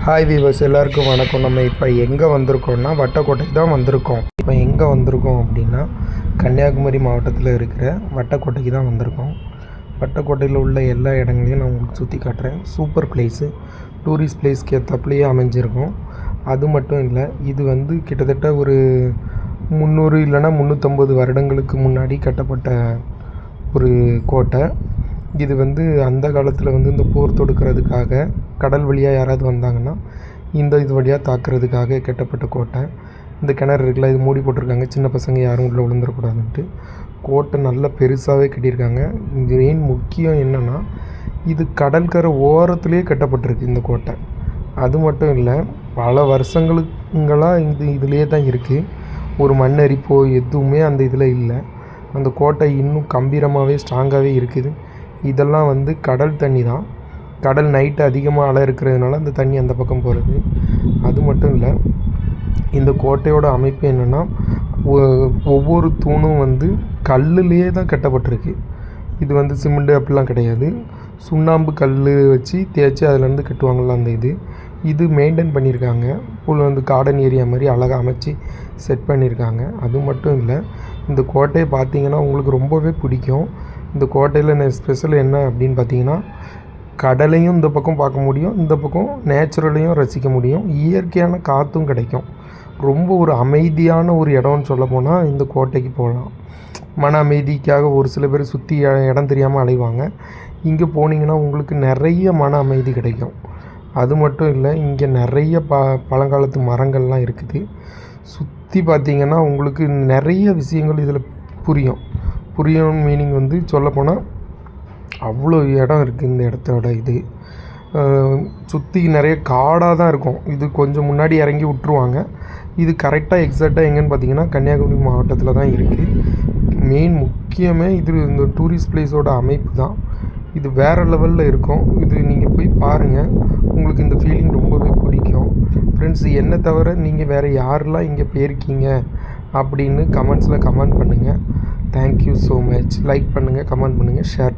Hi viewers, எல்லாருக்கும் வணக்கம். நம்ம இப்போ எங்கே வந்திருக்கோம்னா வட்டக்கோட்டைக்கு தான் வந்திருக்கோம். இப்போ எங்கே வந்திருக்கோம் அப்படின்னா கன்னியாகுமரி மாவட்டத்தில் இருக்கிற வட்டக்கோட்டைக்கு தான் வந்திருக்கோம். வட்டக்கோட்டையில் உள்ள எல்லா இடங்களையும் நான் உங்களுக்கு சுற்றி காட்டுறேன். சூப்பர் பிளேஸு, டூரிஸ்ட் பிளேஸ்க்கு ஏற்றப்பலையே அமைஞ்சிருக்கும். அது மட்டும் இல்லை, இது கிட்டத்தட்ட ஒரு 300 இல்லைனா 350 வருடங்களுக்கு முன்னாடி கட்டப்பட்ட ஒரு கோட்டை. இது அந்த காலத்தில் இந்த போர் தொடுக்கிறதுக்காக கடல் வழியாக யாராவது வந்தாங்கன்னா இது வழியாக தாக்குறதுக்காக கட்டப்பட்ட கோட்டை. இந்த கிணறு இருக்குல்ல, இது மூடி போட்டிருக்காங்க, சின்ன பசங்க யாரும் உள்ளே விழுந்துடக்கூடாதுன்ட்டு. கோட்டை நல்லா பெருசாகவே கட்டியிருக்காங்க. இது மெயின் முக்கியம் என்னென்னா, இது கடற்கரை ஓரத்துலேயே கட்டப்பட்டிருக்கு இந்த கோட்டை. அது மட்டும் இல்லை, பல வருஷங்களுங்களாக இதுலேயே தான் இருக்குது. ஒரு மண்ணரிப்போ எதுவுமே அந்த இதில் இல்லை. அந்த கோட்டை இன்னும் கம்பீரமாகவே ஸ்ட்ராங்காகவே இருக்குது. இதெல்லாம் கடல் தண்ணி தான். கடல் நைட்டு அதிகமாக அலை இருக்கிறதுனால அந்த தண்ணி அந்த பக்கம் போகிறது. அது மட்டும் இல்லை, இந்த கோட்டையோட அமைப்பு என்னென்னா, ஒவ்வொரு தூணும் கல்லுலேயே தான் கட்டப்பட்டிருக்கு. இது சிமெண்ட்டு அப்படிலாம் கிடையாது. சுண்ணாம்பு கல் வச்சு தேய்ச்சி அதுலேருந்து கட்டுவாங்கள்ல, அந்த இது மெயின்டைன் பண்ணியிருக்காங்க. கார்டன் ஏரியா மாதிரி அழகாக அமைச்சு செட் பண்ணியிருக்காங்க. அது மட்டும் இல்லை, இந்த கோட்டையை பார்த்தீங்கன்னா உங்களுக்கு ரொம்பவே பிடிக்கும். இந்த கோட்டையில் ஸ்பெஷல் என்ன அப்படின்னு பார்த்தீங்கன்னா, கடலையும் இந்த பக்கம் பார்க்க முடியும், இந்த பக்கம் நேச்சுரலையும் ரசிக்க முடியும், இயற்கையான காற்றும் கிடைக்கும். ரொம்ப ஒரு அமைதியான ஒரு இடம்னு சொல்ல போனால் இந்த கோட்டைக்கு போகலாம். மன அமைதிக்காக ஒரு சில பேர் சுற்றி இடம் தெரியாமல் அலைவாங்க. இங்கே போனீங்கன்னா உங்களுக்கு நிறைய மன அமைதி கிடைக்கும். அது மட்டும் இல்லை, இங்கே நிறைய பழங்காலத்து மரங்கள்லாம் இருக்குது. சுற்றி பார்த்திங்கன்னா உங்களுக்கு நிறைய விஷயங்கள் இதில் புரியும். மீனிங் சொல்லப்போனால் அவ்வளோ இடம் இருக்குது. இந்த இடத்தோட சுற்றி நிறைய காடாக தான் இருக்கும். இது கொஞ்சம் முன்னாடி இறங்கி விட்ருவாங்க. இது கரெக்டாக எக்ஸாக்டாக எங்கேன்னு பார்த்தீங்கன்னா கன்னியாகுமரி மாவட்டத்தில் தான் இருக்குது. மெயின் முக்கியமே இந்த டூரிஸ்ட் பிளேஸோட அமைப்பு தான். இது வேறு லெவலில் இருக்கும். இது நீங்கள் போய் பாருங்கள், உங்களுக்கு இந்த ஃபீலிங் ரொம்பவே பிடிக்கும். ஃப்ரெண்ட்ஸ், என்னை தவிர நீங்கள் வேறு யாரெல்லாம் இங்கே போயிருக்கீங்க அப்படின்னு கமெண்ட்ஸில் கமெண்ட் பண்ணுங்கள். Thank you so much. லைக் பண்ணுங்கள், கமெண்ட் பண்ணுங்கள், ஷேர்.